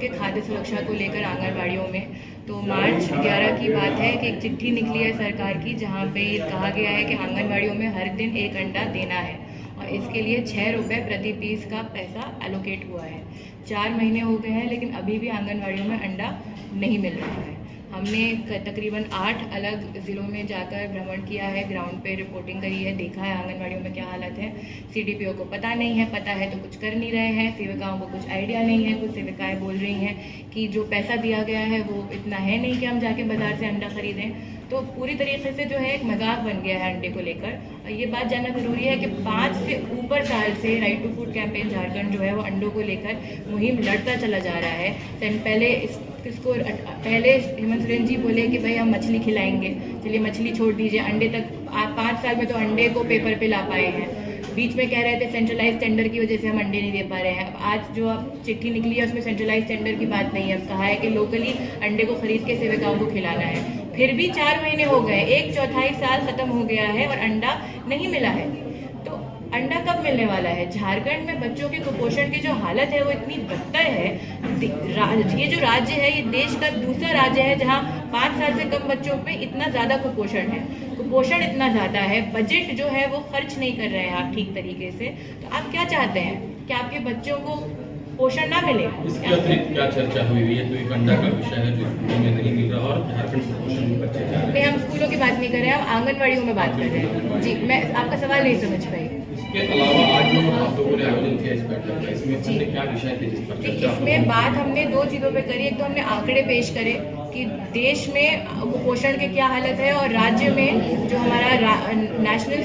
के खाद्य सुरक्षा को लेकर आंगनबाड़ियों में, तो मार्च 11 की बात है कि एक चिट्ठी निकली है सरकार की, जहां पे कहा गया है कि आंगनबाड़ियों में हर दिन 1 अंडा देना है और इसके लिए 6 रुपये प्रति पीस का पैसा एलोकेट हुआ है। 4 महीने हो गए हैं लेकिन अभी भी आंगनबाड़ियों में अंडा नहीं मिल रहा है। हमने तकरीबन 8 अलग ज़िलों में जाकर भ्रमण किया है, ग्राउंड पे रिपोर्टिंग करी है, देखा है आंगनबाड़ियों में क्या हालत है। सीडीपीओ को पता नहीं है, पता है तो कुछ कर नहीं रहे हैं, सेविकाओं को कुछ आइडिया नहीं है। कुछ सेविकाएं बोल रही हैं कि जो पैसा दिया गया है वो इतना है नहीं कि हम जाके बाज़ार से अंडा खरीदें। तो पूरी तरीके से जो है एक मजाक बन गया है अंडे को लेकर। और ये बात जानना ज़रूरी है कि 5 से ऊपर साल से right to food campaign Jharkhand जो है वो अंडों को लेकर मुहिम लड़ता चला जा रहा है। पहले हेमंत सोरेन जी बोले कि भाई हम मछली खिलाएंगे, चलिए मछली छोड़ दीजिए, अंडे तक आप 5 साल में तो अंडे को पेपर पे ला पाए हैं। बीच में कह रहे थे सेंट्रलाइज टेंडर की वजह से हम अंडे नहीं दे पा रहे हैं। अब आज जो अब चिट्ठी निकली है उसमें सेंट्रलाइज टेंडर की बात नहीं है, अब कहा है कि लोकली अंडे को खरीद के सेविकाओं को खिलाना है। फिर भी 4 महीने हो गए, 1/4 साल खत्म हो गया है और अंडा नहीं मिला है। तो अंडा कब मिलने वाला है? झारखंड में बच्चों के कुपोषण की जो हालत है वो इतनी बदतर है। ये जो राज्य है ये देश का दूसरा राज्य है जहां 5 साल से कम बच्चों पे इतना ज़्यादा कुपोषण है। कुपोषण इतना ज़्यादा है, बजट जो है वो खर्च नहीं कर रहे हैं आप ठीक तरीके से। तो आप क्या चाहते हैं कि आपके बच्चों को पोषण ना मिले? इसके अतिरिक्त क्या चर्चा हुई है? तो एक अंडा का विषय है जो स्कूलों में नहीं मिल रहा और झारखंड कुपोषण में बच्चे जा रहे हैं। नहीं, हम स्कूलों की बात नहीं कर रहे हैं, हम आंगनबाड़ियों में बात कर रहे हैं। जी, मैं आपका सवाल नहीं समझ पाई। इसके अलावा आज जो आप लोगों ने आयोजन किया इस बैठक का, इसमें हमने क्या विषय थे जिस पर चर्चा? इसमें बात हमने 2 चीज़ों पे करी। एक तो हमने आंकड़े पेश करे कि देश में कुपोषण की क्या हालत है और राज्य में जो हमारा नेशनल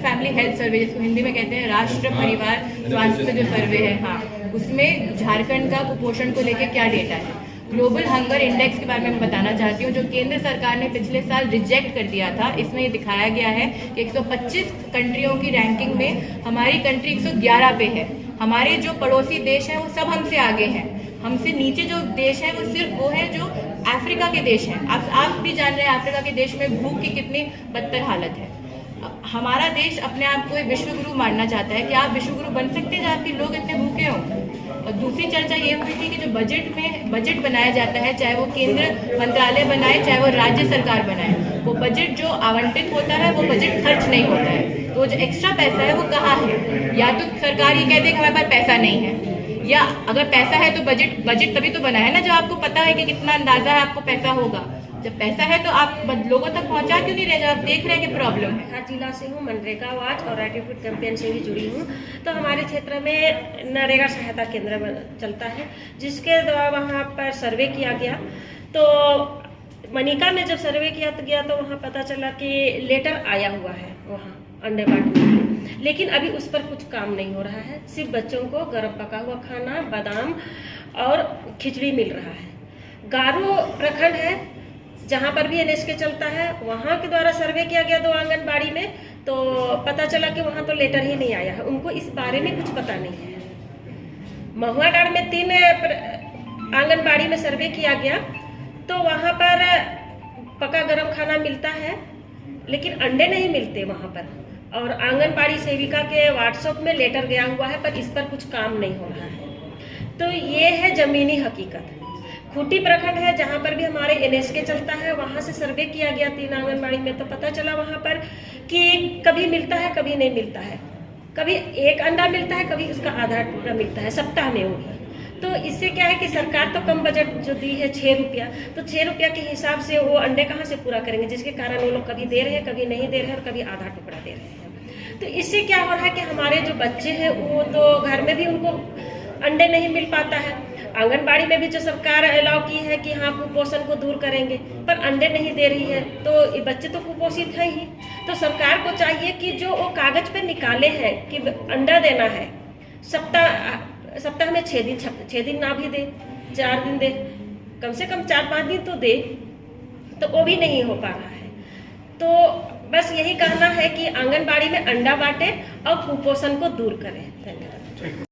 फैमिली हेल्थ सर्वे, जिसको हिंदी में कहते हैं राष्ट्रीय परिवार स्वास्थ्य जो सर्वे है, हाँ, उसमें झारखंड का कुपोषण को लेकर क्या डेटा है। ग्लोबल हंगर इंडेक्स के बारे में मैं बताना चाहती हूँ, जो केंद्र सरकार ने पिछले साल रिजेक्ट कर दिया था। इसमें ये दिखाया गया है कि 125 कंट्रियों की रैंकिंग में हमारी कंट्री 111 पे है। हमारे जो पड़ोसी देश हैं वो सब हमसे आगे हैं। हमसे नीचे जो देश है वो सिर्फ वो है जो अफ्रीका के देश हैं। आप भी जान रहे हैं अफ्रीका के देश में भूख की कितनी बदतर हालत है। हमारा देश अपने आप को एक विश्व गुरु मानना चाहता है कि आप विश्व गुरु बन सकते हैं जब आपके लोग इतने भूखे हों। और दूसरी चर्चा ये हुई थी कि जो बजट बनाया जाता है, चाहे वो केंद्र मंत्रालय बनाए चाहे वो राज्य सरकार बनाए, वो बजट जो आवंटित होता है वो बजट खर्च नहीं होता है। तो जो एक्स्ट्रा पैसा है वो कहाँ है? या तो सरकार ये कहती है कि हमारे पास पैसा नहीं है, या अगर पैसा है तो बजट तभी तो बना है ना जब आपको पता है कि कितना अंदाजा है आपको पैसा होगा। जब पैसा है तो आप लोगों तक पहुंचा क्यों नहीं रहे जब आप देख रहे हैं कि प्रॉब्लम है? हर जिला से हूँ, मनरेगा वाच और राइट टू फूड कैंपेन से भी जुड़ी हूँ। तो हमारे क्षेत्र में नरेगा सहायता केंद्र चलता है, जिसके द्वारा वहाँ पर सर्वे किया गया। तो मनिका में जब सर्वे किया गया तो वहाँ पता चला कि लेटर आया हुआ है वहाँ अंडे बांटने के लिए, लेकिन अभी उस पर कुछ काम नहीं हो रहा है। सिर्फ बच्चों को गर्म पका हुआ खाना, बादाम और खिचड़ी मिल रहा है। गारो प्रखंड है जहाँ पर भी NSK चलता है, वहाँ के द्वारा सर्वे किया गया 2 आंगनबाड़ी में, तो पता चला कि वहाँ तो लेटर ही नहीं आया है। उनको इस बारे में कुछ पता नहीं है। महुआडांड में 3 आंगनबाड़ी में सर्वे किया गया तो वहाँ पर पका गरम खाना मिलता है लेकिन अंडे नहीं मिलते वहाँ पर। और आंगनबाड़ी सेविका के व्हाट्सएप में लेटर गया हुआ है पर इस पर कुछ काम नहीं हो रहा है। तो ये है जमीनी हकीकत। खूंटी प्रखंड है जहाँ पर भी हमारे NSK चलता है, वहाँ से सर्वे किया गया 3 आंगनबाड़ी में, तो पता चला वहाँ पर कि कभी मिलता है कभी नहीं मिलता है। कभी 1 अंडा मिलता है, कभी उसका आधा टुकड़ा मिलता है, सप्ताह में होगी। तो इससे क्या है कि सरकार तो कम बजट जो दी है 6 रुपया, तो 6 रुपया के हिसाब से वो अंडे कहाँ से पूरा करेंगे, जिसके कारण वो लोग कभी दे रहे हैं कभी नहीं दे रहे हैं और कभी आधा टुकड़ा दे रहे हैं। तो इससे क्या हो रहा है कि हमारे जो बच्चे हैं वो तो घर में भी उनको अंडे नहीं मिल पाता है। आंगनबाड़ी में भी जो सरकार अलाउ की है कि हाँ कुपोषण को दूर करेंगे, पर अंडे नहीं दे रही है, तो ये बच्चे तो कुपोषित हैं ही। तो सरकार को चाहिए कि जो वो कागज पे निकाले हैं कि अंडा देना है, सप्ताह में 6 दिन ना भी दे, 4 दिन दे, कम से कम 4-5 दिन तो दे, तो वो भी नहीं हो पा रहा है। तो बस यही कहना है कि आंगनबाड़ी में अंडा बांटे और कुपोषण को दूर करें। धन्यवाद।